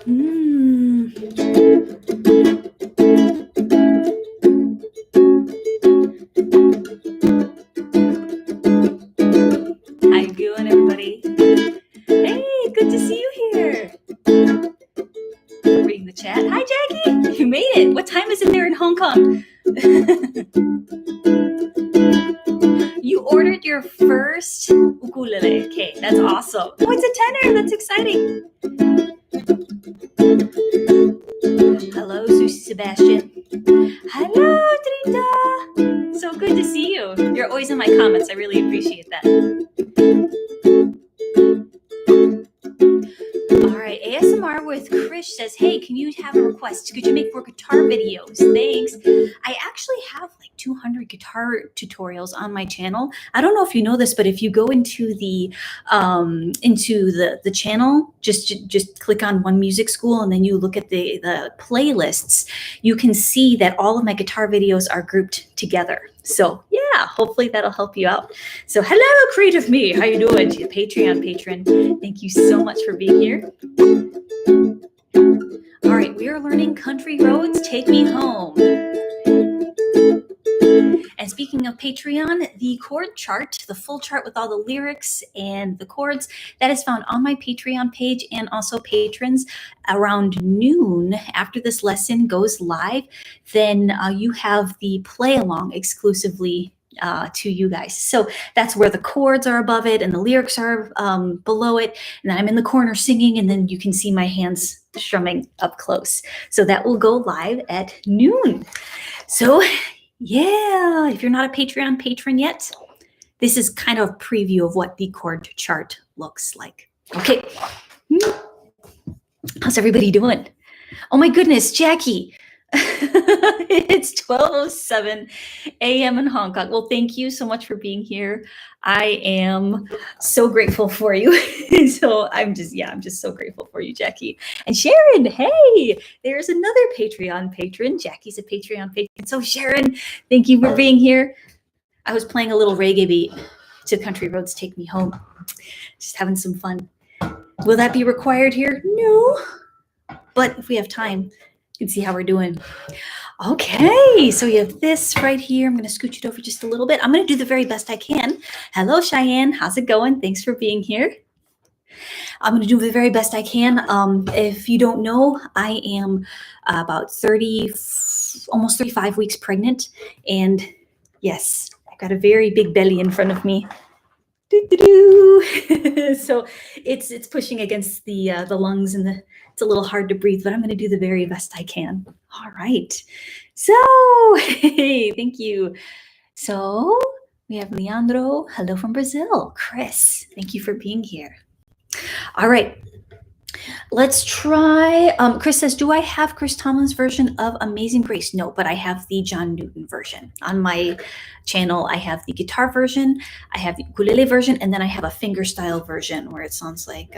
Mm. How you doing, everybody? Hey, good to see you here. Reading the chat. Hi, Jackie. You made it. What time is it there in Hong Kong? You ordered your first ukulele. Okay, that's awesome. Oh, it's a tenor. That's exciting. Hello, Susie Sebastian. Hello, Trita. So good to see you. You're always in my comments. I really appreciate that. All right, ASMR with Krish says, hey, can you have a request? Could you make more guitar videos? Thanks. I actually have like 200 guitar tutorials on my channel. I don't know if you know this, but if you go into the channel, just click on One Music School and then you look at the playlists, you can see that all of my guitar videos are grouped together. So yeah, hopefully that'll help you out. So hello, Creative Me. How you doing? Patreon patron. Thank you so much for being here. All right, we are learning Country Roads, Take Me Home. And speaking of Patreon, the chord chart, the full chart with all the lyrics and the chords, that is found on my Patreon page, and also patrons around noon after this lesson goes live, then you have the play along exclusively to you guys. So that's where the chords are above it and the lyrics are below it. And then I'm in the corner singing, and then you can see my hands strumming up close. So that will go live at noon. So yeah, if you're not a Patreon patron yet, this is kind of a preview of what the chord chart looks like. Okay. How's everybody doing? Oh my goodness, Jackie. It's 12:07 a.m. in Hong Kong. Well, thank you so much for being here. I am so grateful for you. So I'm just so grateful for you, Jackie. And Sharon, hey, there's another Patreon patron. Jackie's a Patreon patron. So Sharon, thank you for being here. I was playing a little reggae beat to Country Roads Take Me Home. Just having some fun. Will that be required here? No. But if we have time, you can see how we're doing. Okay, so you have this right here. I'm going to scooch it over just a little bit. I'm going to do the very best I can. Hello, Cheyenne. How's it going? Thanks for being here. I'm going to do the very best I can. If you don't know, I am about 30, almost 35 weeks pregnant. And yes, I've got a very big belly in front of me. So it's pushing against the lungs, and it's a little hard to breathe, but I'm going to do the very best I can. All right. So hey, thank you. So we have Leandro. Hello from Brazil. Chris, thank you for being here. All right. Let's try. Chris says, do I have Chris Tomlin's version of Amazing Grace? No, but I have the John Newton version. On my channel, I have the guitar version, I have the ukulele version, and then I have a fingerstyle version where it sounds like...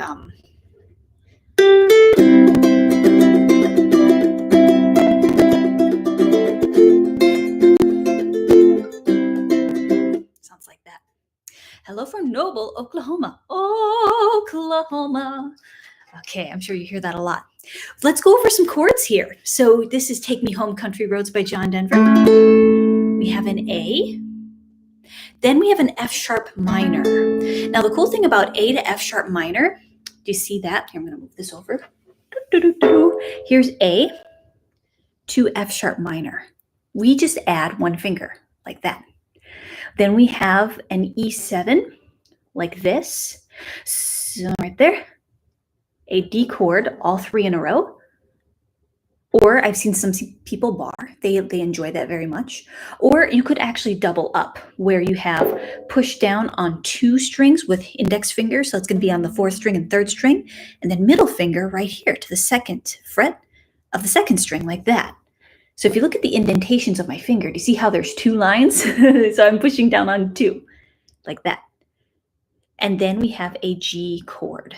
sounds like that. Hello from Noble, Oklahoma. Oklahoma. Okay, I'm sure you hear that a lot. Let's go over some chords here. So this is Take Me Home, Country Roads by John Denver. We have an A. Then we have an F sharp minor. Now the cool thing about A to F sharp minor, do you see that? Here, I'm going to move this over. Here's A to F sharp minor. We just add one finger like that. Then we have an E7 like this. So right there. A D chord, all three in a row. Or I've seen some people bar. They enjoy that very much. Or you could actually double up, where you have push down on two strings with index finger. So it's going to be on the fourth string and third string. And then middle finger right here to the second fret of the second string, like that. So if you look at the indentations of my finger, do you see how there's two lines? So I'm pushing down on two, like that. And then we have a G chord.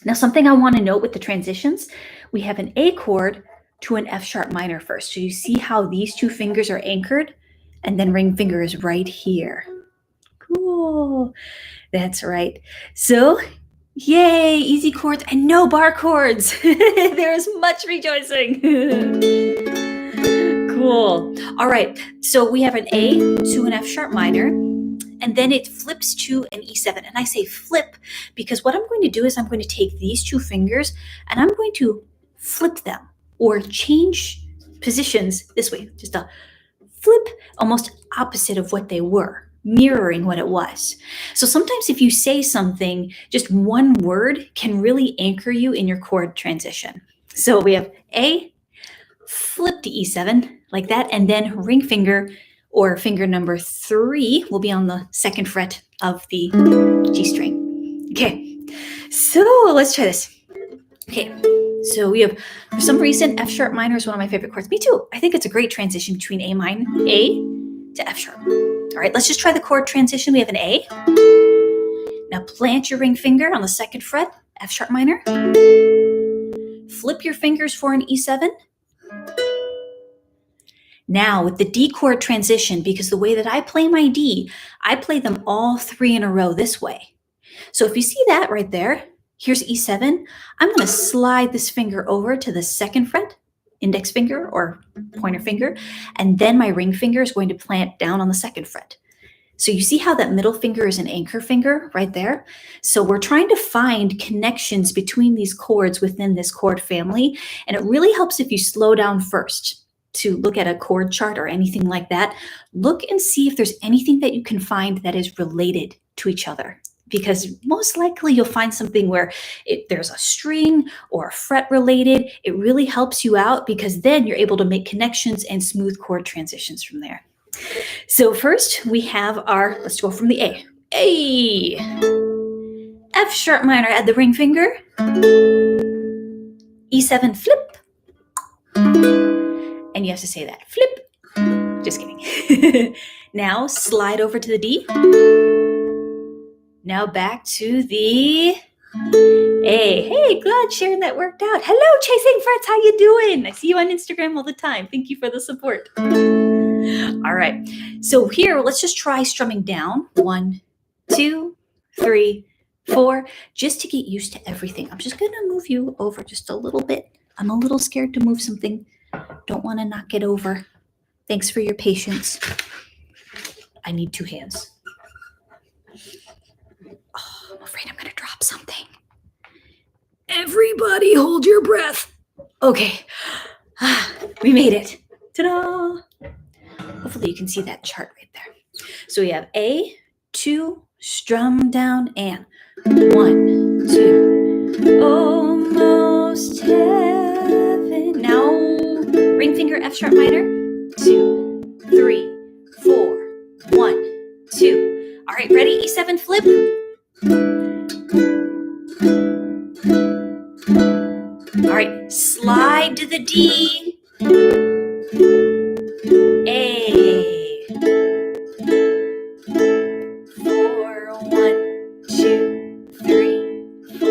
Now, something I want to note with the transitions, we have an A chord to an F sharp minor first. So you see how these two fingers are anchored, and then ring finger is right here. Cool. That's right. So Yay, easy chords and no bar chords. There is much rejoicing. Cool. All right, so we have an A to an F sharp minor, and then it flips to an E7. And I say flip because what I'm going to do is I'm going to take these two fingers and I'm going to flip them or change positions this way, just a flip, almost opposite of what they were, mirroring what it was. So sometimes if you say something, just one word can really anchor you in your chord transition. So we have A, flip to E7 like that, and then ring finger or finger number 3 will be on the second fret of the G string. Okay, so let's try this. Okay, so we have, for some reason, F sharp minor is one of my favorite chords. Me too. I think it's a great transition between A to F sharp. All right, let's just try the chord transition. We have an A. Now plant your ring finger on the second fret, F sharp minor. Flip your fingers for an E7. Now with the D chord transition, because the way that I play my D, I play them all 3 in a row this way. So if you see that right there, here's E7. I'm going to slide this finger over to the second fret, index finger or pointer finger, and then my ring finger is going to plant down on the second fret. So you see how that middle finger is an anchor finger right there? So we're trying to find connections between these chords within this chord family, and it really helps if you slow down first to look at a chord chart or anything like that. Look and see if there's anything that you can find that is related to each other, because most likely you'll find something where there's a string or a fret related. It really helps you out because then you're able to make connections and smooth chord transitions from there. So first we have our, let's go from the A. A, F sharp minor, add the ring finger, E7 flip, and you have to say that, flip. Just kidding. Now slide over to the D. Now back to the A. Hey, glad sharing that worked out. Hello, Chasing Frets, how you doing? I see you on Instagram all the time. Thank you for the support. All right, so here, let's just try strumming down. 1, 2, 3, 4, just to get used to everything. I'm just gonna move you over just a little bit. I'm a little scared to move something. Don't wanna knock it over. Thanks for your patience. I need 2 hands. Oh, I'm afraid I'm gonna drop something. Everybody hold your breath. Okay, we made it. Ta-da! Hopefully you can see that chart right there. So we have A, 2, strum down, and 1, 2, almost heaven. Now ring finger F sharp minor, 2, 3, 4, 1, 2. All right, ready? E7 flip. All right, slide to the D. A. 4, 1, 2, 3, 4.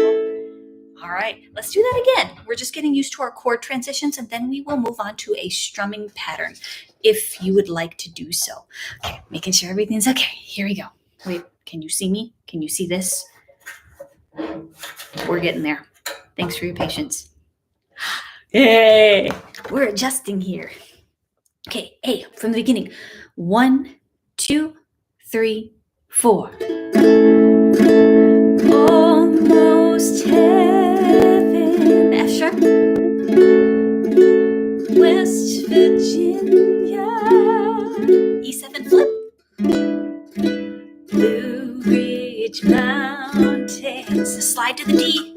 All right, let's do that again. We're just getting used to our chord transitions, and then we will move on to a strumming pattern if you would like to do so. Okay, making sure everything's okay. Here we go. Wait, can you see me? Can you see this? We're getting there. Thanks for your patience. Hey, we're adjusting here. Okay, A from the beginning. 1, 2, 3, 4. Almost heaven. F sharp. West Virginia. E7 flip. Blue Ridge Mountains. Slide to the D.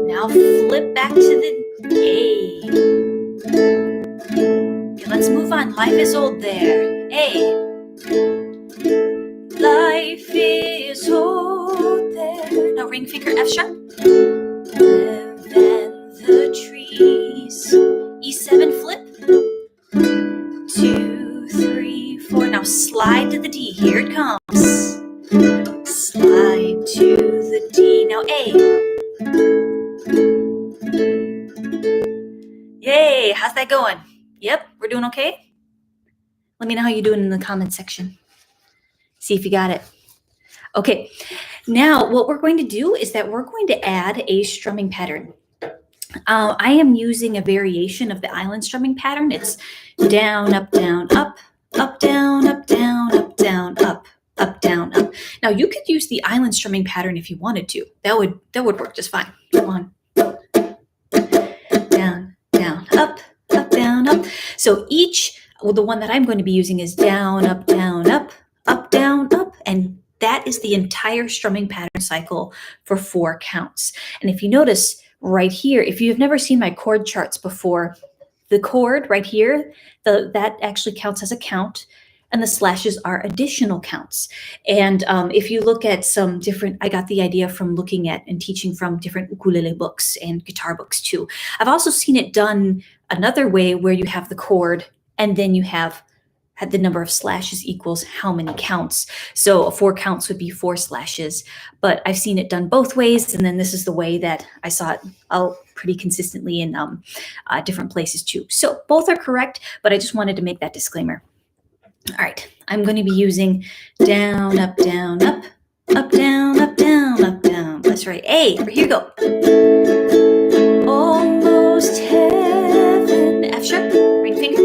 Now flip back to the A. Okay, let's move on. Life is old there. A. Life is old there. Now ring finger F sharp. And then the trees. E7 flip. 2, 3, 4. Now slide to the D. Here it comes. Slide to the D. Now A. Yay, how's that going? Yep, we're doing okay? Let me know how you're doing in the comments section. See if you got it. Okay, now what we're going to do is that we're going to add a strumming pattern. I am using a variation of the island strumming pattern. It's down, up, down, up, down, up, down, up, down, up, down, up. Now you could use the island strumming pattern if you wanted to. That would work just fine. Come on. Down, down, up, down, up. So the one that I'm going to be using is down, up, down, up, down, up, and that is the entire strumming pattern cycle for 4 counts. And if you notice right here, if you've never seen my chord charts before, the chord right here, that actually counts as a count, and the slashes are additional counts. And if you look at some different, I got the idea from looking at and teaching from different ukulele books and guitar books too. I've also seen it done another way where you have the chord and then you have the number of slashes equals how many counts. So 4 counts would be 4 slashes, but I've seen it done both ways. And then this is the way that I saw it pretty consistently in different places too. So both are correct, but I just wanted to make that disclaimer. All right, I'm going to be using down, up, down, up, down, up, down, up, down. Let's write A. Here you go. Almost heaven. F sharp, ring finger.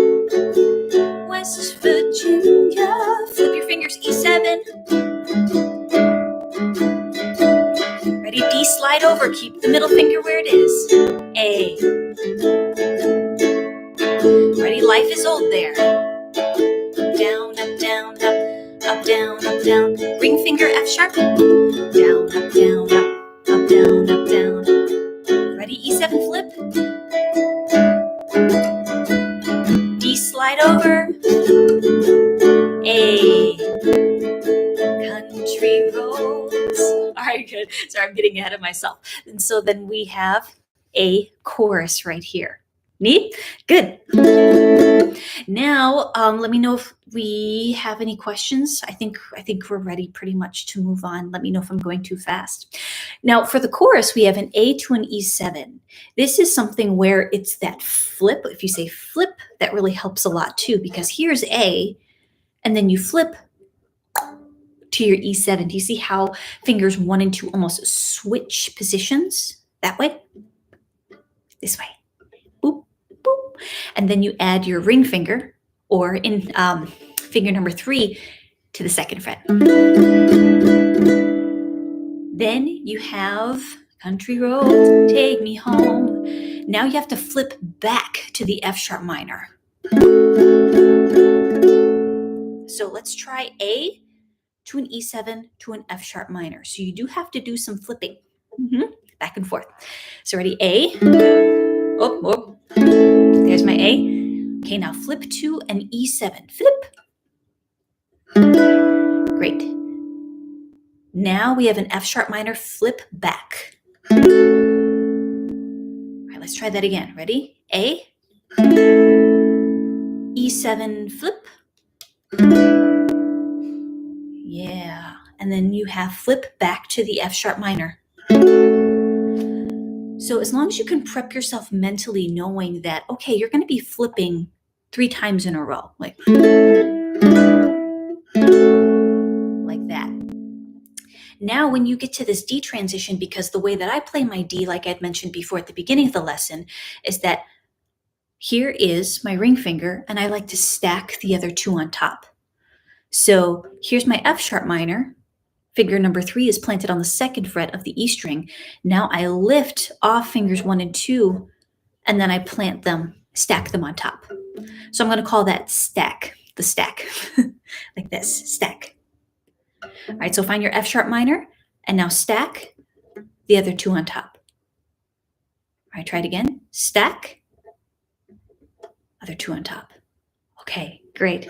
West Virginia. Flip your fingers, E7. Ready? D slide over. Keep the middle finger where it is. A. Ready? Life is old there. Down, up, down, up, down, up, down. Ring finger, F sharp. Down, up, down, up, down, up, down. Ready? E7 flip. D slide over. A. Country roads. All right, good. Sorry, I'm getting ahead of myself. And so then we have a chorus right here. Neat? Good. Now, let me know if we have any questions. I think we're ready pretty much to move on. Let me know if I'm going too fast. Now, for the chorus, we have an A to an E7. This is something where it's that flip. If you say flip, that really helps a lot too, because here's A, and then you flip to your E7. Do you see how fingers 1 and 2 almost switch positions? That way? This way. Boop, boop. And then you add your ring finger, or in finger number 3, to the 2nd fret. Then you have country roads, take me home. Now you have to flip back to the F sharp minor. So let's try A to an E7 to an F sharp minor. So you do have to do some flipping, back and forth. So ready? A. Oh, there's my A. Okay, now flip to an E7. Flip. Great. Now we have an F sharp minor, flip back. All right, let's try that again. Ready? A. E7, flip. Yeah, and then you have flip back to the F sharp minor. So as long as you can prep yourself mentally knowing that, okay, you're going to be flipping 3 times in a row, like that. Now, when you get to this D transition, because the way that I play my D, like I'd mentioned before at the beginning of the lesson, is that here is my ring finger, and I like to stack the other 2 on top. So here's my F sharp minor. Finger number 3 is planted on the 2nd fret of the E string. Now I lift off fingers 1 and 2, and then I plant them, stack them on top. So I'm going to call that stack, the stack, like this, stack. All right, so find your F sharp minor, and now stack the other 2 on top. All right, try it again. Stack, other 2 on top. Okay, great.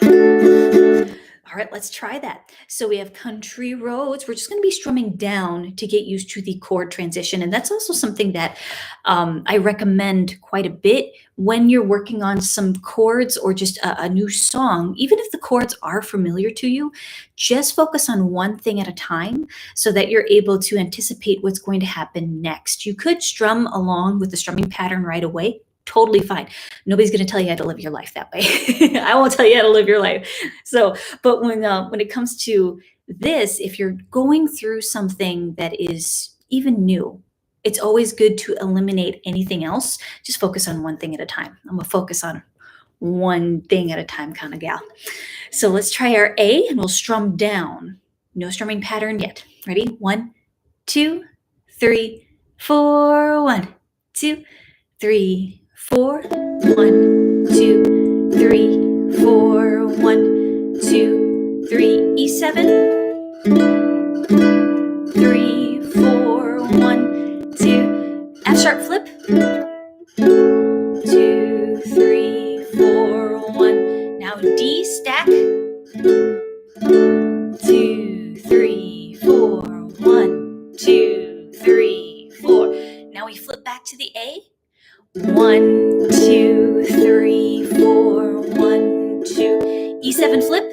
All right, let's try that. So we have country roads. We're just going to be strumming down to get used to the chord transition. And that's also something that I recommend quite a bit when you're working on some chords or just a new song. Even if the chords are familiar to you, just focus on one thing at a time so that you're able to anticipate what's going to happen next. You could strum along with the strumming pattern right away. Totally fine. Nobody's going to tell you how to live your life that way. I won't tell you how to live your life. So, but when it comes to this, if you're going through something that is even new, it's always good to eliminate anything else. Just focus on one thing at a time. I'm gonna focus on one thing at a time kind of gal. So let's try our A and we'll strum down. No strumming pattern yet. Ready? 1, 2, 3, 4. 1, 2, 3, 4. 1, 2, 3, 4. 1, 2, 3. E7. 3, 4. 1, 2. F sharp flip. 2, 3, 4. 1. Now D stack. 2, 3, 4. 1, 2, 3, 4. Now we flip back to the A. 1, 2, 3, 4. 1, 2. E7 flip.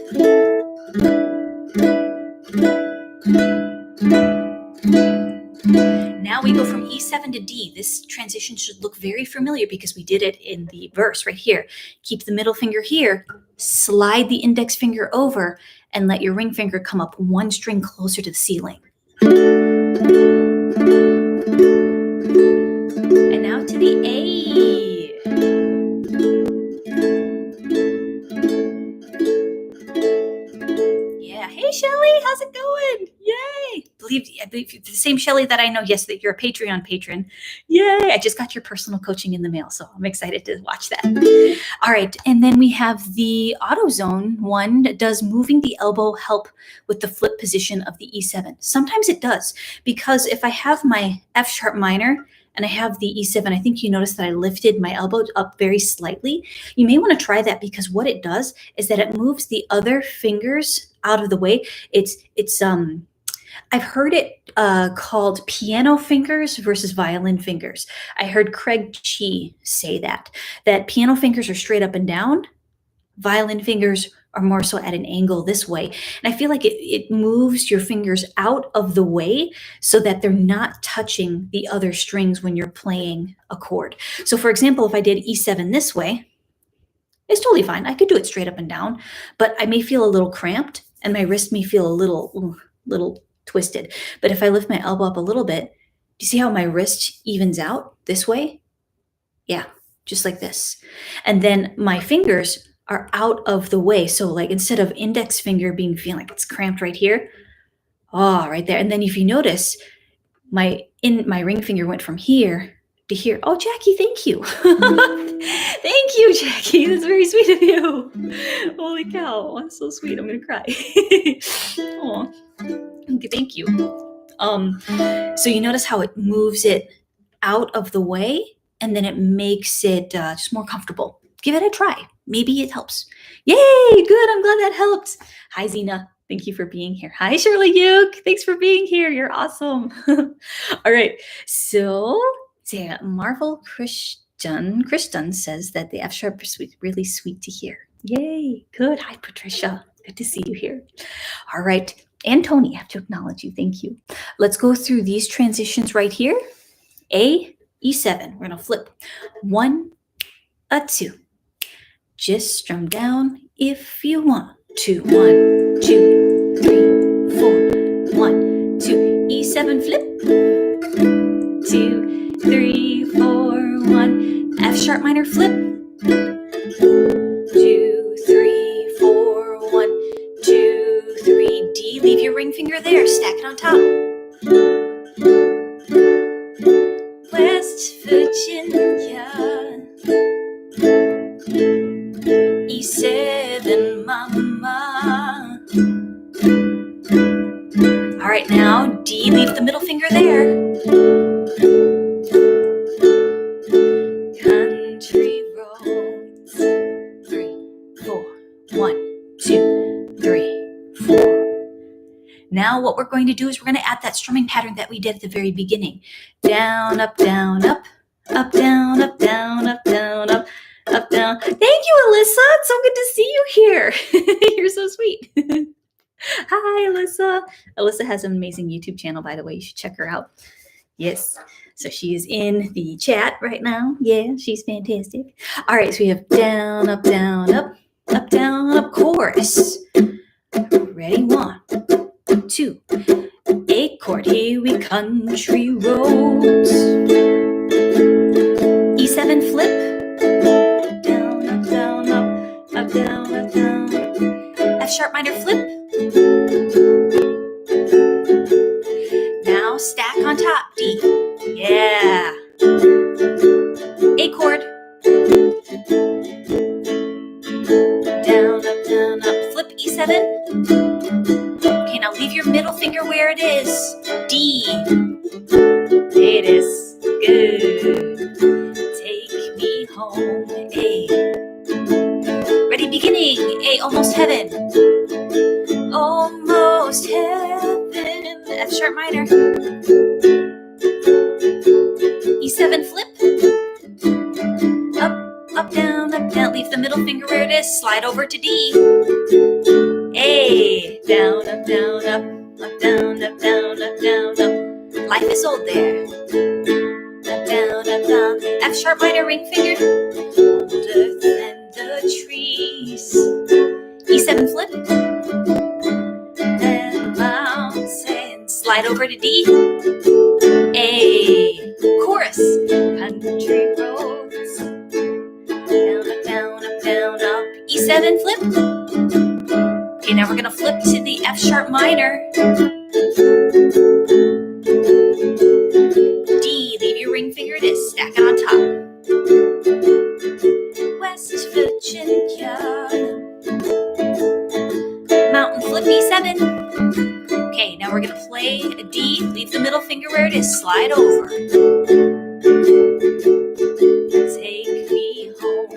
Now we go from E7 to D. This transition should look very familiar because we did it in the verse right here. Keep the middle finger here, slide the index finger over, and let your ring finger come up one string closer to the ceiling. And now to the A. Yeah, hey Shelly, how's it going? Yay! I believe the same Shelly that I know. Yes, that you're a Patreon patron. Yay! I just got your personal coaching in the mail, so I'm excited to watch that. All right, and then we have the AutoZone one that does moving the elbow help with the flip position of the E7. Sometimes it does, because if I have my F sharp minor and I have the E7, I think you notice that I lifted my elbow up very slightly. You may want to try that because what it does is that it moves the other fingers out of the way. I've heard it called piano fingers versus violin fingers. I heard Craig Chi say that piano fingers are straight up and down. Violin fingers are more so at an angle this way. And I feel like it moves your fingers out of the way so that they're not touching the other strings when you're playing a chord. So for example, if I did E7 this way, it's totally fine. I could do it straight up and down, but I may feel a little cramped and my wrist may feel a little twisted. But if I lift my elbow up a little bit, do you see how my wrist evens out this way? Yeah, just like this. And then my fingers are out of the way. So like instead of index finger feeling like it's cramped right here, right there. And then if you notice, my ring finger went from here to here. Oh, Jackie, thank you. Thank you, Jackie. That's very sweet of you. Holy cow. That's so sweet. I'm going to cry. Aw. Okay, thank you. So you notice how it moves it out of the way and then it makes it just more comfortable. Give it a try. Maybe it helps. Yay, good. I'm glad that helped. Hi, Zena. Thank you for being here. Hi, Shirley Uke. Thanks for being here. You're awesome. All right. So Marvel Christian says that the F sharp is really sweet to hear. Yay. Good. Hi, Patricia. Good to see you here. All right. And Tony, I have to acknowledge you. Thank you. Let's go through these transitions right here. A, E7. We're going to flip 1, a 2. Just strum down if you want to. 1, 2, 3, 4. 1, 2. E7 flip. 2, 3, 4. 1. F sharp minor flip. 2, 3, 4. 1, 2, 3. D. Leave your ring finger there. Stack it on top. West Virginia. E7, mama. All right, now D, leave the middle finger there. Country roads. 3, 4. 1, 2, 3, 4. Now what we're going to do is we're going to add that strumming pattern that we did at the very beginning. Down, up, down, up, up, down, up, down, up, down, up. Up, down. Thank you, Alyssa. It's so good to see you here. You're so sweet. Hi, Alyssa. Alyssa has an amazing YouTube channel, by the way. You should check her out. Yes. So she is in the chat right now. Yeah, she's fantastic. All right, so we have down, up, down, up, down, up, chorus. Ready? 1, 2. A chord, here we country roads. E7 flip. Down, up, down, up, up, down, up, down. F sharp minor flip. Now stack on top, D. Yeah. A chord. Down, up, flip E7. Okay, now leave your middle finger where it is. D. There it is. Good. Take me home, A. Ready, beginning. A, almost heaven. Almost heaven. F sharp minor. E7 flip. Up, down, leave the middle finger where it is, slide over to D. A, down, up, down, up, up, down, up, down, up, down, up. Life is old there. Up, down, F sharp minor, ring finger. Older than the trees. E7 flip. Then mountain, slide over to D. A, chorus, country roads. Down, up, E7 flip. Okay, now we're gonna flip to the F sharp minor. D, leave your ring finger, it is, stack it on top. West Virginia. Mountain flip E7. Okay, now we're gonna play a D, leave the middle finger where it is, slide over. Take me home.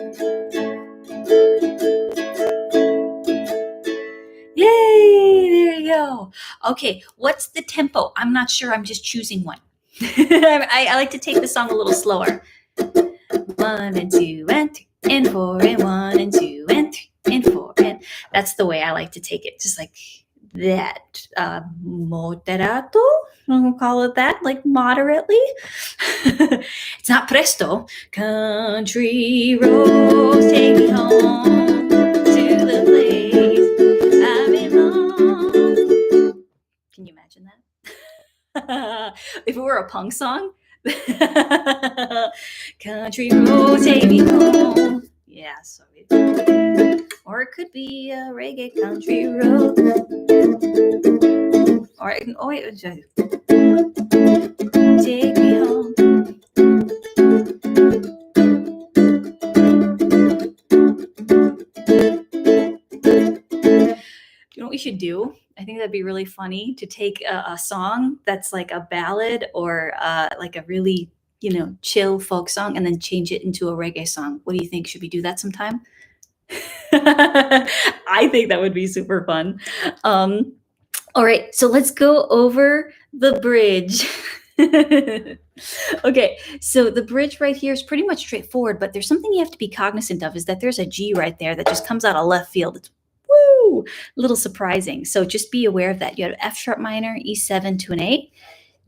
Yay, there you go. Okay, what's the tempo? I'm not sure, I'm just choosing one. I like to take the song a little slower. 1 and 2 and 3 and 4 and 1 and 2 and 3 and 4 and that's the way I like to take it, just like that. Moderato, we'll call it that, like moderately. It's not presto. Country roads take me home to the place I belong. Can you imagine that? If it were a punk song. Country roads take me home. Yeah, so or it could be a reggae country road. Or it can, take me home. You know what we should do? I think that'd be really funny to take a song that's like a ballad or like a really, chill folk song and then change it into a reggae song. What do you think? Should we do that sometime? I think that would be super fun. All right, so let's go over the bridge. Okay, so the bridge right here is pretty much straightforward, but there's something you have to be cognizant of, is that there's a G right there that just comes out of left field. It's a little surprising. So just be aware of that. You have F sharp minor, E7 to an A,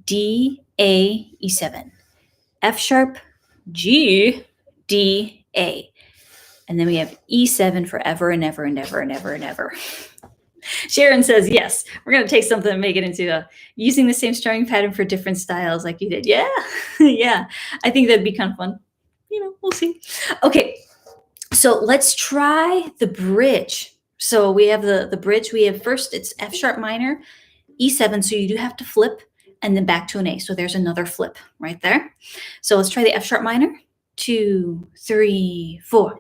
D, A, E7, F sharp, G, D, A. And then we have E7 forever and ever and ever and ever and ever. Sharon says, yes, we're going to take something and make it into using the same strumming pattern for different styles like you did. Yeah, yeah. I think that'd be kind of fun. We'll see. Okay, so let's try the bridge. So we have the bridge. We have first, it's F sharp minor, E7. So you do have to flip and then back to an A. So there's another flip right there. So let's try the F sharp minor. 2, 3, 4.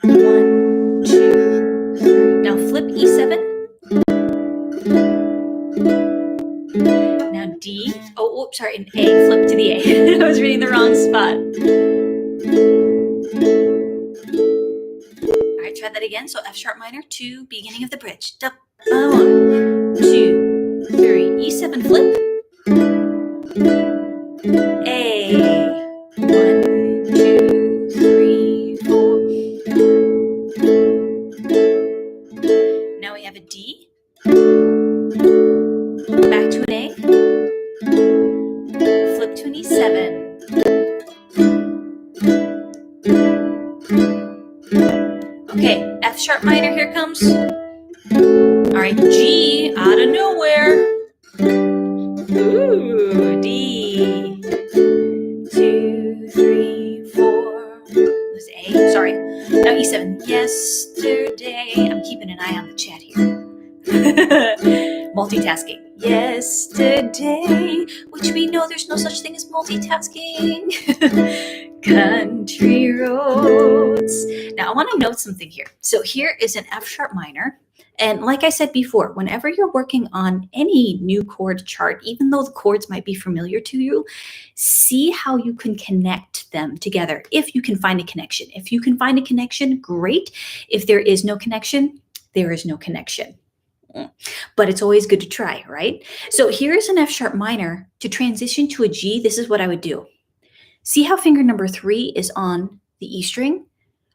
1, 2, 3. Now flip E7. Now D. Oh, oops, sorry, an A. Flip to the A. I was reading the wrong spot. All right, try that again. So F sharp minor, 2, beginning of the bridge. 1, 2, 3. E7 flip. A. 1, 2, 3, 4. Now we have a D. Back to an A. Flip to an E7. Okay, F sharp minor, here comes. All right, G out of nowhere. Ooh, D. 2, 3, 4. There's A. Sorry. Now E7. Yesterday. I'm keeping an eye on the chat here. Multitasking. Yesterday, which we know there's no such thing as multitasking. Country roads. Now I want to note something here. So here is an F sharp minor. And like I said before, whenever you're working on any new chord chart, even though the chords might be familiar to you, see how you can connect them together if you can find a connection. If you can find a connection, great. If there is no connection, there is no connection. But it's always good to try, right? So here's an F sharp minor. To transition to a G, this is what I would do. See how finger number 3 is on the E string?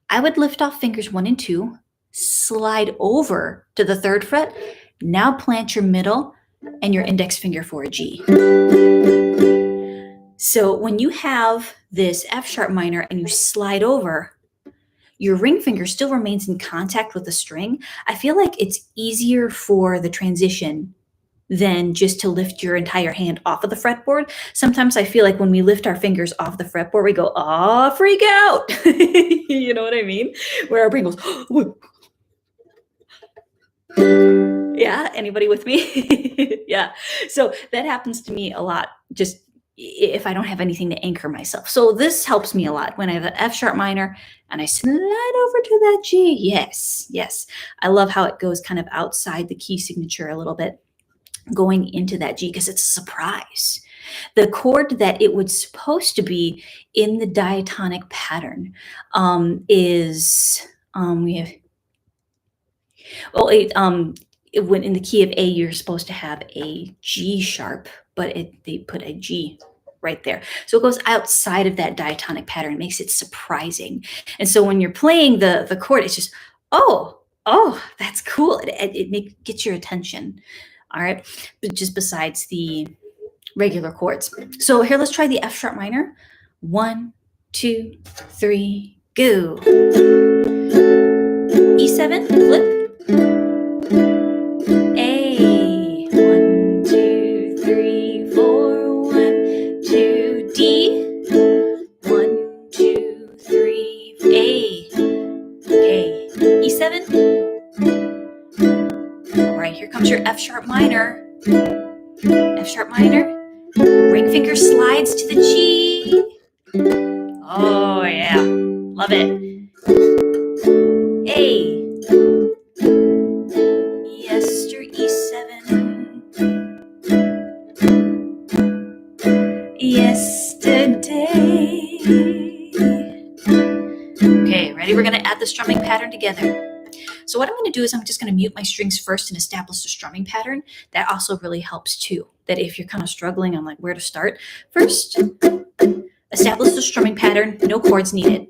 I would lift off fingers 1 and 2, slide over to the 3rd fret. Now plant your middle and your index finger for a G. So when you have this F sharp minor and you slide over, your ring finger still remains in contact with the string. I feel like it's easier for the transition than just to lift your entire hand off of the fretboard. Sometimes I feel like when we lift our fingers off the fretboard, we go, oh, freak out. You know what I mean? Where our brain goes, oh. Yeah, anybody with me? Yeah. So that happens to me a lot, just if I don't have anything to anchor myself. So this helps me a lot when I have an F sharp minor and I slide over to that G. Yes, yes. I love how it goes kind of outside the key signature a little bit, going into that G, because it's a surprise. The chord that it was supposed to be in the diatonic pattern is, we have, well, when in the key of A, you're supposed to have a G sharp, but they put a G right there. So it goes outside of that diatonic pattern, makes it surprising. And so when you're playing the chord, it's just, oh, that's cool. It gets your attention. All right, but just besides the regular chords. So here, let's try the F sharp minor. 1, 2, 3, go. E7, flip. A, 1, 2, 3, 4, 1, 2, D, 1, 2, 3, A, okay, E7. All right, here comes your F sharp minor. F sharp minor. Ring finger slides to the G. Oh yeah, love it. A. Yester E7. Yesterday. Okay, ready? We're going to add the strumming pattern together. So what I'm going to do is I'm just going to mute my strings first and establish the strumming pattern. That also really helps too. That if you're kind of struggling on like where to start, first establish the strumming pattern. No chords needed.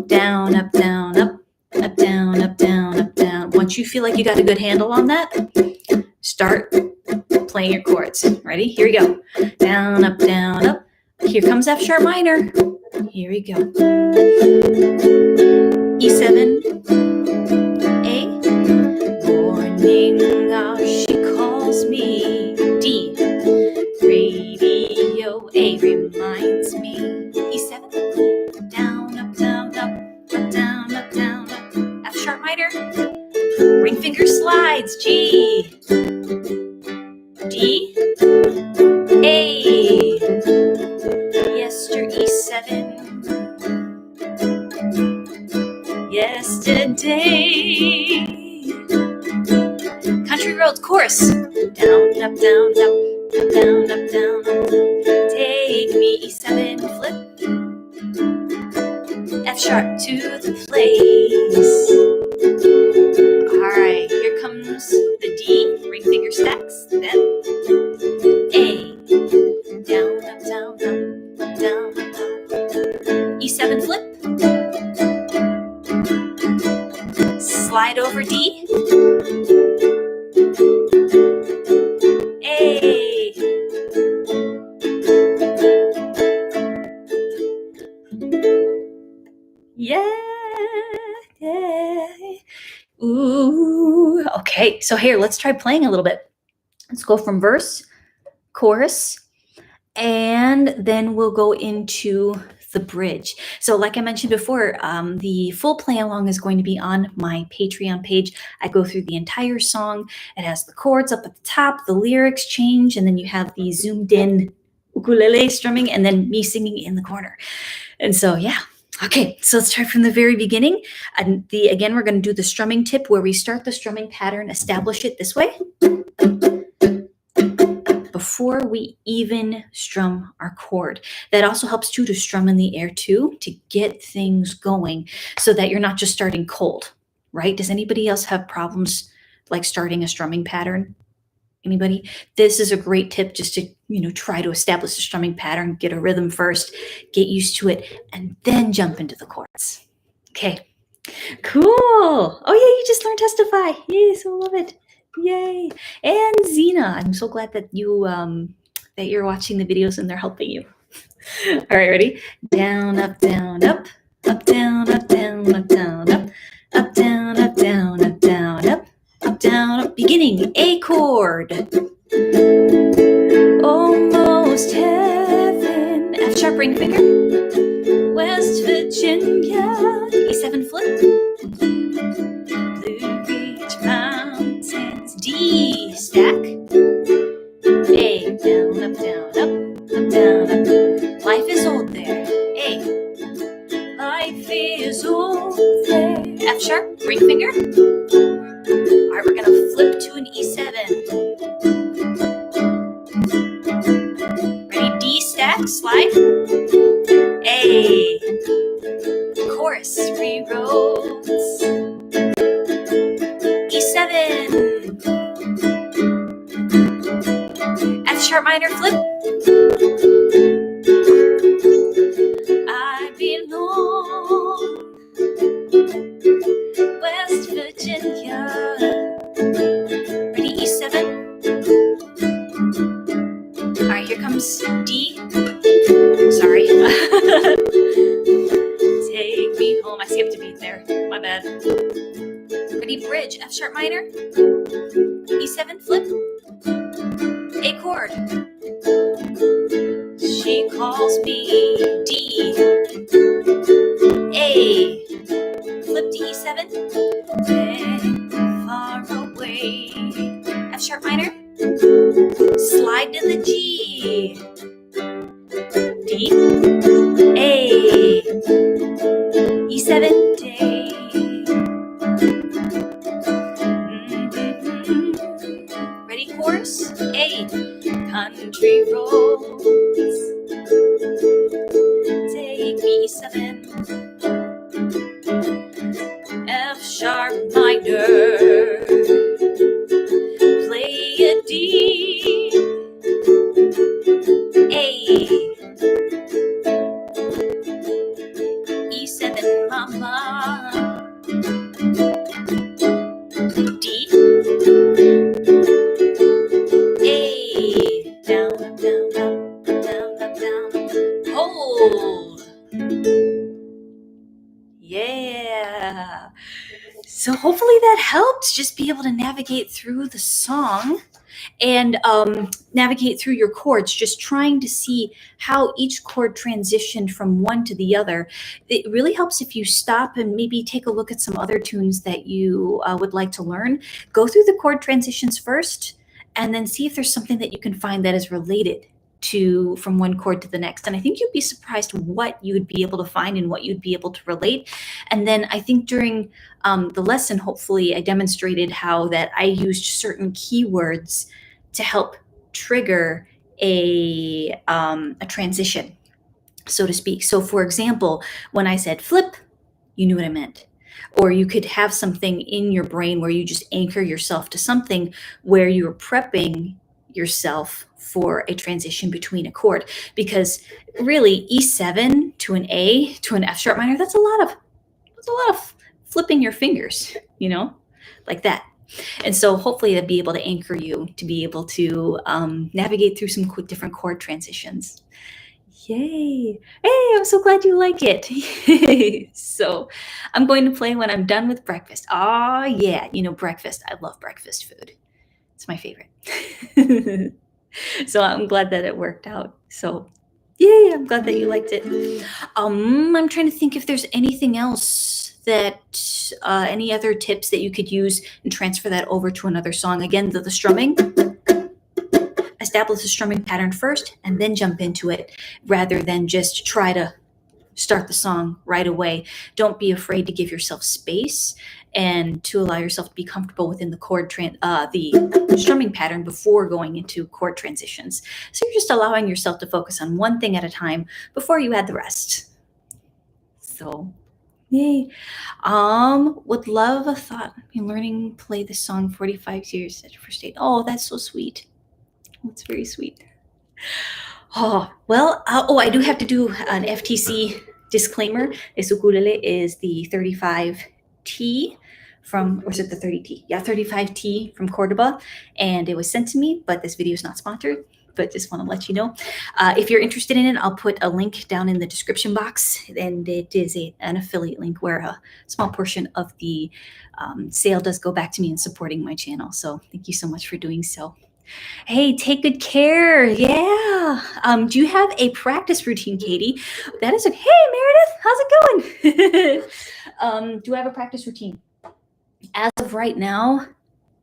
Down, up, down, up, up, down, up, down, up, down. Once you feel like you got a good handle on that, start playing your chords. Ready? Here we go. Down, up, down, up. Here comes F sharp minor. Here we go. E7, A. Morning, oh, she calls me. D. Radio, A reminds me. E7, down, up, down, up, up, down, up, down, up. F sharp minor. Ring finger slides. G. D. A. Yester E7. Yesterday. Country roads chorus. Down, up, down, up, up, down, up, down, up. Take me E7, flip. F sharp to the place. All right, here comes the D. Ring finger stacks. Then A. Down, up, down, up, up, down, up, down. E7, flip. Slide over D. A. Yeah. Ooh. Okay, so here, let's try playing a little bit. Let's go from verse, chorus, and then we'll go into the bridge. So like I mentioned before, the full play along is going to be on my Patreon page. I go through the entire song. It has the chords up at the top, the lyrics change, and then you have the zoomed in ukulele strumming, and then me singing in the corner. And so, yeah. Okay, so let's start from the very beginning. And again, we're going to do the strumming tip where we start the strumming pattern, establish it this way before we even strum our chord. That also helps too to strum in the air too, to get things going so that you're not just starting cold, right? Does anybody else have problems like starting a strumming pattern? Anybody? This is a great tip just to, try to establish a strumming pattern, get a rhythm first, get used to it, and then jump into the chords. Okay, cool. Oh yeah, you just learned Testify. Yay, so love it. Yay. And Zena, I'm so glad that you're watching the videos and they're helping you. All right, ready? Down, up, down, up, up, down, up, down, up, down, up, up, down, up, down, up, down, up, up, down, up. Beginning, A chord. Almost heaven. F sharp ring finger. West Virginia. E7 flip. Blue Ridge Mountains. D stack. A down, up, down, up, up, down, up. Life is old there. A. Life is old there. F sharp ring finger. All right, we're gonna flip to an E7. Ready? D stack, slide. A. Chorus, rewrote. E7. F sharp minor flip. I belong. West Virginia. Ready? E7. All right, here comes D. Sorry. Take me home. I skipped a beat there. My bad. Ready? Bridge. F sharp minor. E7 flip. A chord. She calls me. D. A. Flip to E7. Far away. F sharp minor. Slide to the G. D. A. E7 day. Ready, chorus? A. Country roads. Take me E7. F sharp minor. Play a D. A. E7 mama. D. A. Down, up, down, up, down, up, down. Hold. Yeah. So hopefully that helps, just be able to navigate through the song and navigate through your chords, just trying to see how each chord transitioned from one to the other. It really helps if you stop and maybe take a look at some other tunes that you would like to learn. Go through the chord transitions first, and then see if there's something that you can find that is related to from one chord to the next. And I think you'd be surprised what you would be able to find and what you'd be able to relate. And then I think during the lesson, hopefully I demonstrated how that I used certain keywords to help trigger a transition, so to speak. So for example, when I said flip, you knew what I meant. Or you could have something in your brain where you just anchor yourself to something where you're prepping yourself for a transition between a chord. Because really E7 to an A to an F sharp minor, that's a lot of flipping your fingers, like that. And so hopefully that'd be able to anchor you to be able to navigate through some different chord transitions. Yay. Hey, I'm so glad you like it. So I'm going to play when I'm done with breakfast. Oh yeah, breakfast. I love breakfast food. It's my favorite. So I'm glad that it worked out. So yay, I'm glad that you liked it. I'm trying to think if there's anything else that any other tips that you could use and transfer that over to another song. Again, the strumming. Establish the strumming pattern first and then jump into it rather than just try to start the song right away. Don't be afraid to give yourself space and to allow yourself to be comfortable within the strumming pattern before going into chord transitions. So you're just allowing yourself to focus on one thing at a time before you add the rest. So, yay. Would love a thought in learning play this song 45 years at your first date. Oh, that's so sweet. That's very sweet. Oh, well, I do have to do an FTC disclaimer. This ukulele is the 35T from, or is it the 30T? Yeah, 35T from Cordoba. And it was sent to me, but this video is not sponsored, but just want to let you know. If you're interested in it, I'll put a link down in the description box. And it is an affiliate link where a small portion of the sale does go back to me in supporting my channel. So thank you so much for doing so. Hey, take good care. Yeah. Do you have a practice routine, Katie? That is hey, Meredith, how's it going? Do I have a practice routine? As of right now,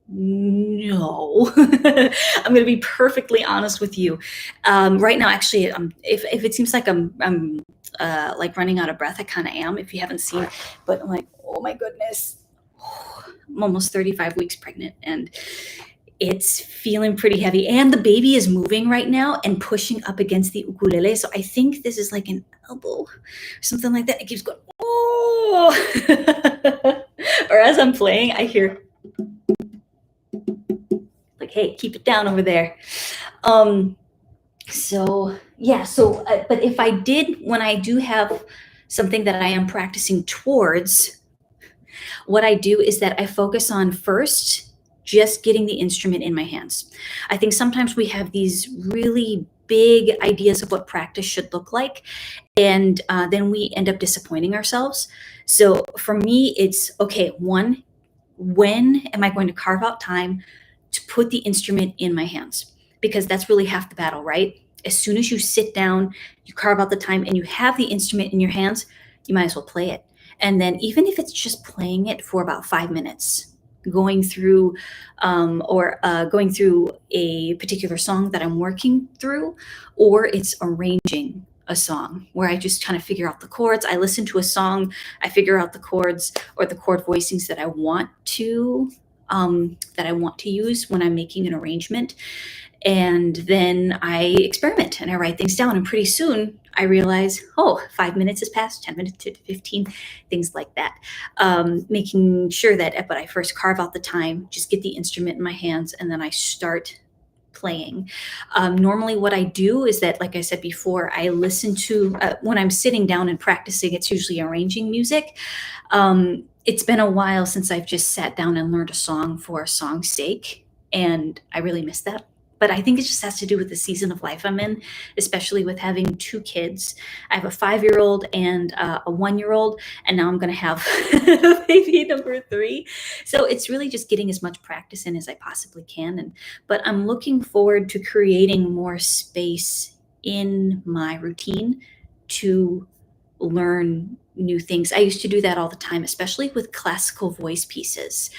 no. I'm going to be perfectly honest with you. Right now, actually, if it seems like I'm like running out of breath, I kind of am. If you haven't seen, but I'm like, oh my goodness, I'm almost 35 weeks pregnant, and it's feeling pretty heavy, and the baby is moving right now and pushing up against the ukulele. So I think this is like an elbow or something like that. It keeps going, oh. Or as I'm playing, I hear like, hey, keep it down over there. So yeah, but if I did, when I do have something that I am practicing towards, what I do is that I focus on first just getting the instrument in my hands. I think sometimes we have these really big ideas of what practice should look like, and then we end up disappointing ourselves. So for me, it's okay, one, when am I going to carve out time to put the instrument in my hands? Because that's really half the battle, right? As soon as you sit down, you carve out the time and you have the instrument in your hands, you might as well play it. And then even if it's just playing it for about 5 minutes, going through going through a particular song that I'm working through, or it's arranging a song where I just kind of figure out the chords. I listen to a song, I figure out the chords or the chord voicings that I want to use when I'm making an arrangement. And then I experiment and I write things down, and pretty soon I realize, 5 minutes has passed, 10 minutes to 15, things like that. Making sure that, but I first carve out the time, just get the instrument in my hands, and then I start playing. Normally what I do is that, like I said before, I listen to, when I'm sitting down and practicing, it's usually arranging music. It's been a while since I've just sat down and learned a song for a song's sake, and I really miss that. But I think it just has to do with the season of life I'm in, especially with having 2 kids. I have a 5-year-old and a 1-year-old, and now I'm going to have baby number 3. So it's really just getting as much practice in as I possibly can. But I'm looking forward to creating more space in my routine to learn new things. I used to do that all the time, especially with classical voice pieces.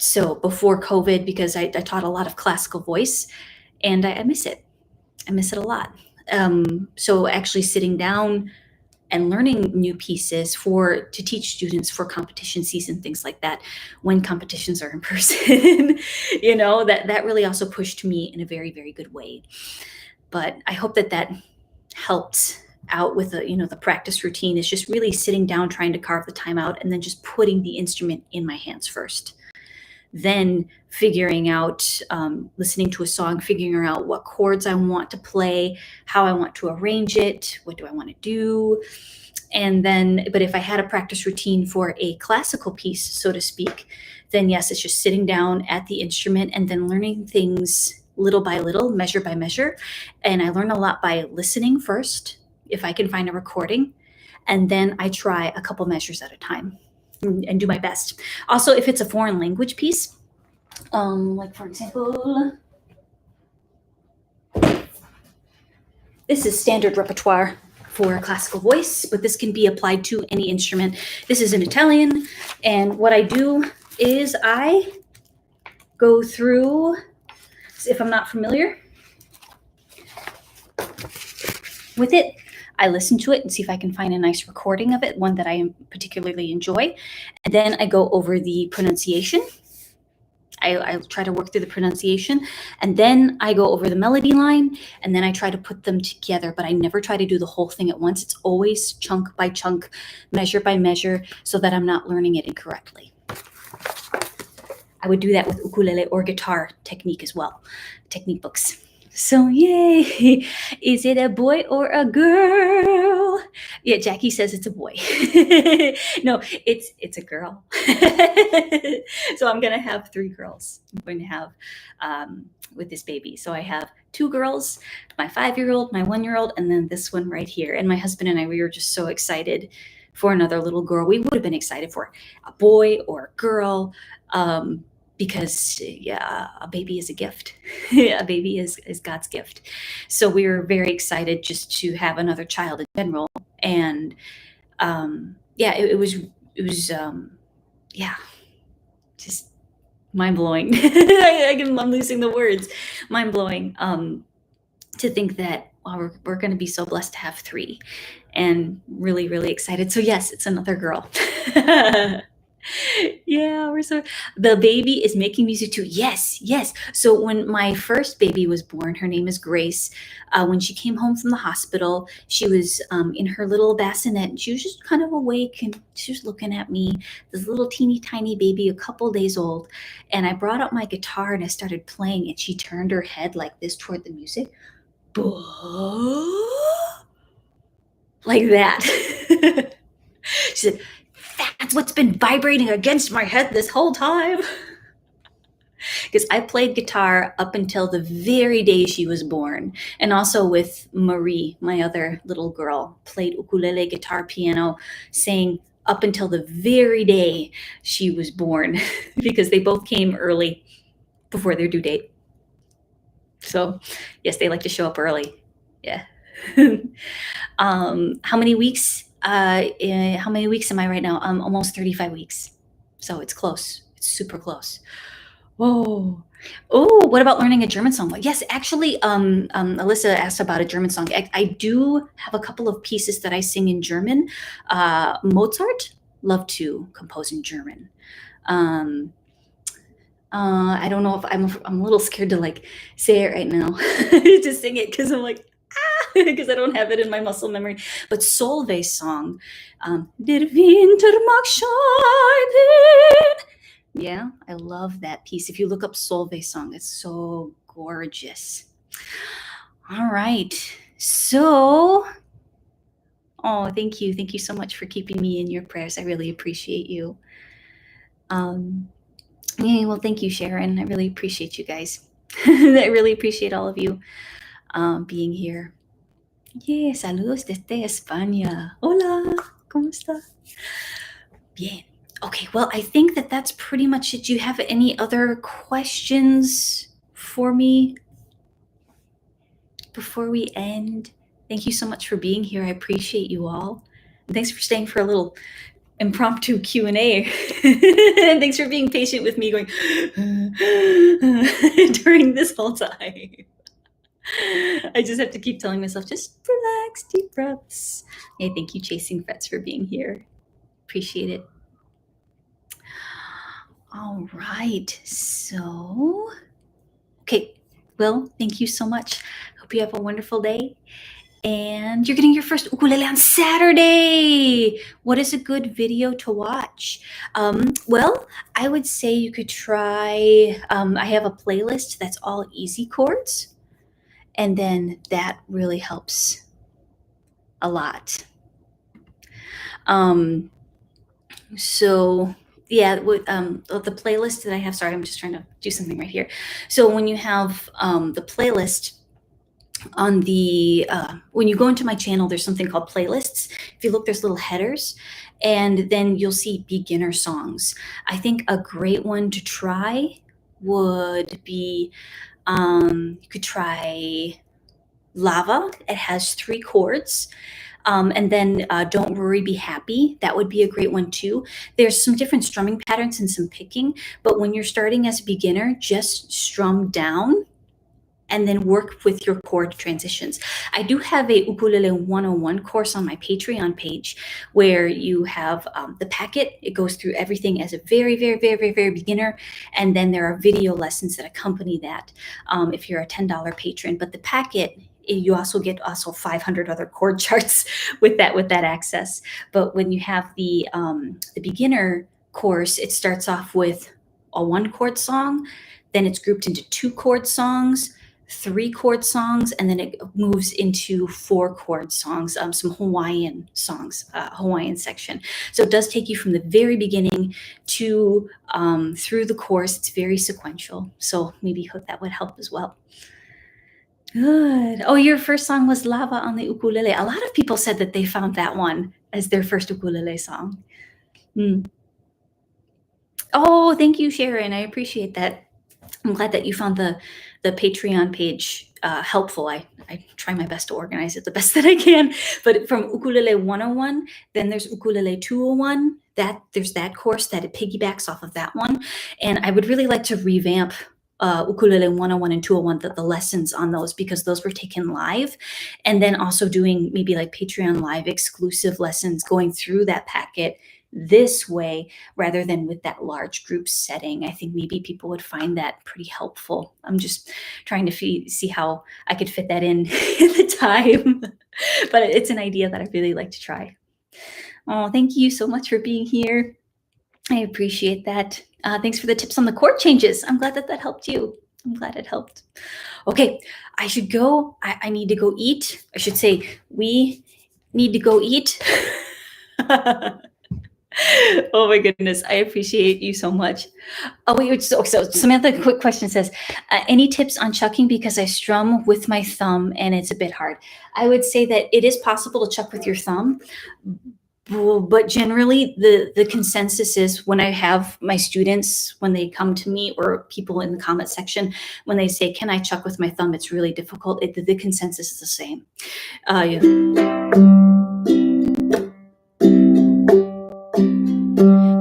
So before COVID, because I taught a lot of classical voice, and I miss it. I miss it a lot. So actually sitting down and learning new pieces to teach students for competition season, things like that, when competitions are in person, that really also pushed me in a very, very good way. But I hope that helped out with the practice routine, is just really sitting down, trying to carve the time out, and then just putting the instrument in my hands first. Then figuring out, listening to a song, figuring out what chords I want to play, how I want to arrange it, what do I want to do. And then, but if I had a practice routine for a classical piece, so to speak, then yes, it's just sitting down at the instrument and then learning things little by little, measure by measure. And I learn a lot by listening first, if I can find a recording, and then I try a couple measures at a time and do my best. Also, if it's a foreign language piece, like for example, This is standard repertoire for classical voice, but this can be applied to any instrument. This is in Italian, and what I do is I go through, if I'm not familiar with it, I listen to it and see if I can find a nice recording of it, one that I particularly enjoy. And then I go over the pronunciation. I try to work through the pronunciation, and then I go over the melody line, and then I try to put them together, but I never try to do the whole thing at once. It's always chunk by chunk, measure by measure, so that I'm not learning it incorrectly. I would do that with ukulele or guitar technique as well, technique books. So yay! Is it a boy or a girl? Yeah, Jackie says it's a boy. No, it's a girl. So I'm gonna have 3 girls. I'm going to have with this baby. So I have 2 girls, my 5-year-old, my 1-year-old, and then this one right here. And my husband and I, we were just so excited for another little girl. We would have been excited for a boy or a girl. Because yeah, a baby is a gift. A baby is God's gift. So we were very excited just to have another child in general. And yeah, it was yeah, just mind blowing. I'm losing the words. Mind blowing to think that wow, we're going to be so blessed to have 3, and really, really excited. So yes, it's another girl. Yeah, the baby is making music too. Yes. So when my first baby was born, her name is Grace. When she came home from the hospital, she was in her little bassinet, and she was just kind of awake, and she was looking at me, this little teeny tiny baby, a couple days old. And I brought up my guitar and I started playing, and she turned her head like this toward the music. Like that. She said, "That's what's been vibrating against my head this whole time." Because I played guitar up until the very day she was born. And also with Marie, my other little girl, played ukulele, guitar, piano, sang up until the very day she was born, because they both came early before their due date. So yes, they like to show up early. Yeah. How many weeks? How many weeks am I right now? Almost 35 weeks. So it's close. It's super close. Whoa. Oh, what about learning a German song? Yes, actually, Alyssa asked about a German song. I do have a couple of pieces that I sing in German. Mozart loved to compose in German. I don't know if I'm a little scared to like say it right now, to sing it, because I'm like, because I don't have it in my muscle memory. But Solveig's song, Der Winter mag scheiden. Yeah, I love that piece. If you look up Solveig's song, it's so gorgeous. All right. So, oh, thank you. Thank you so much for keeping me in your prayers. I really appreciate you. Yeah, well, thank you, Sharon. I really appreciate you guys. I really appreciate all of you being here. Yeah, saludos desde España. Hola, ¿cómo está? Bien. Okay, well, I think that's pretty much it. Do you have any other questions for me before we end? Thank you so much for being here. I appreciate you all. And thanks for staying for a little impromptu Q&A. And thanks for being patient with me going during this whole time. I just have to keep telling myself, just relax, deep breaths. Hey, thank you, Chasing Frets, for being here. Appreciate it. All right. So, okay. Will, thank you so much. Hope you have a wonderful day. And you're getting your first ukulele on Saturday. What is a good video to watch? Well, I would say you could try, I have a playlist that's all easy chords. And then that really helps a lot. So yeah, with the playlist that I have, sorry, I'm just trying to do something right here. So when you have the playlist on the, when you go into my channel, there's something called playlists. If you look, there's little headers, and then you'll see beginner songs. I think a great one to try would be, you could try Lava. It has 3 chords. And then Don't Worry, Be Happy. That would be a great one too. There's some different strumming patterns and some picking, but when you're starting as a beginner, just strum down and then work with your chord transitions. I do have a Ukulele 101 course on my Patreon page where you have the packet. It goes through everything as a very, very, very, very, very beginner. And then there are video lessons that accompany that if you're a $10 patron. But the packet, you also get 500 other chord charts with that access. But when you have the beginner course, it starts off with a 1-chord song, then it's grouped into 2-chord songs, 3-chord songs, and then it moves into 4-chord songs, some Hawaiian songs, Hawaiian section. So it does take you from the very beginning to through the course. It's very sequential. So maybe that would help as well. Good. Oh, your first song was Lava on the ukulele. A lot of people said that they found that one as their first ukulele song. Oh, thank you, Sharon. I appreciate that. I'm glad that you found the Patreon page helpful. I try my best to organize it the best that I can. But from Ukulele 101, then there's Ukulele 201. There's that course that it piggybacks off of that one. And I would really like to revamp Ukulele 101 and 201, the lessons on those, because those were taken live. And then also doing maybe like Patreon live exclusive lessons going through that packet this way rather than with that large group setting. I think maybe people would find that pretty helpful. I'm just trying to see how I could fit that in the time, but it's an idea that I really like to try. Oh, thank you so much for being here. I appreciate that. Thanks for the tips on the chord changes. I'm glad that helped you. I'm glad it helped. Okay, I should go. I need to go eat. I should say we need to go eat. Oh my goodness, I appreciate you so much. Oh wait, so Samantha, quick question says, any tips on chucking because I strum with my thumb and it's a bit hard? I would say that it is possible to chuck with your thumb, but generally the consensus is when I have my students, when they come to me or people in the comment section, when they say, can I chuck with my thumb? It's really difficult. The consensus is the same.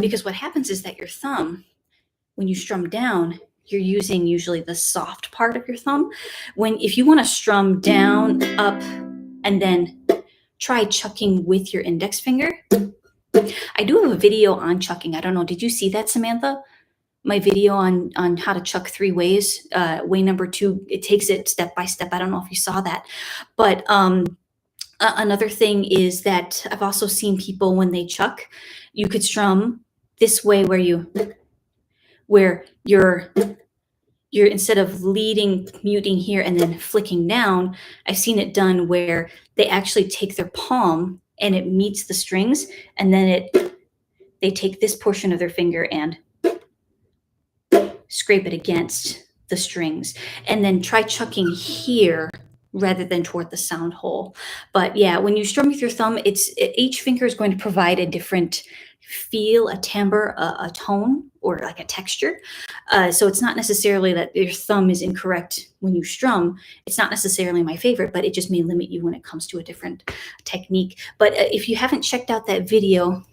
Because what happens is that your thumb, when you strum down, you're using usually the soft part of your thumb. If you want to strum down, up, and then try chucking with your index finger. I do have a video on chucking. I don't know. Did you see that, Samantha? My video on how to chuck 3 ways. Way number 2, it takes it step by step. I don't know if you saw that. But another thing is that I've also seen people when they chuck, you could strum this way where you're instead of leading, muting here and then flicking down, I've seen it done where they actually take their palm and it meets the strings, and then they take this portion of their finger and scrape it against the strings, and then try chucking here rather than toward the sound hole. But yeah, when you strum with your thumb, each finger is going to provide a different feel, a timbre, a tone, or like a texture. So it's not necessarily that your thumb is incorrect when you strum. It's not necessarily my favorite, but it just may limit you when it comes to a different technique. But if you haven't checked out that video,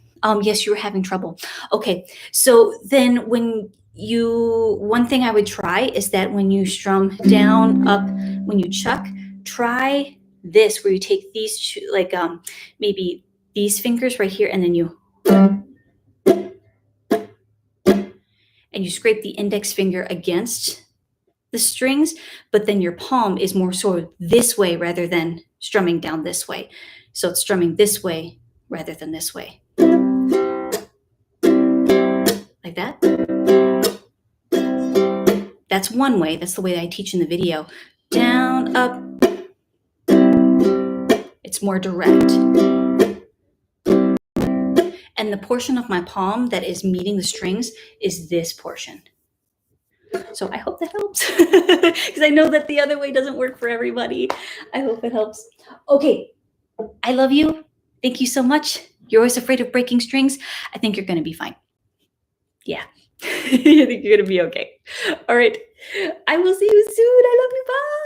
yes, you were having trouble. Okay, so then one thing I would try is that when you strum down, up, when you chuck, try this where you take these like maybe these fingers right here, and then you scrape the index finger against the strings, but then your palm is more sort of this way rather than strumming down this way. So it's strumming this way rather than this way. Like that. That's one way. That's the way that I teach in the video. Down, up. It's more direct. And the portion of my palm that is meeting the strings is this portion. So I hope that helps, because I know that the other way doesn't work for everybody. I hope it helps. Okay, I love you. Thank you so much. You're always afraid of breaking strings. I think you're going to be fine. Yeah, I think you're going to be okay. All right, I will see you soon. I love you. Bye.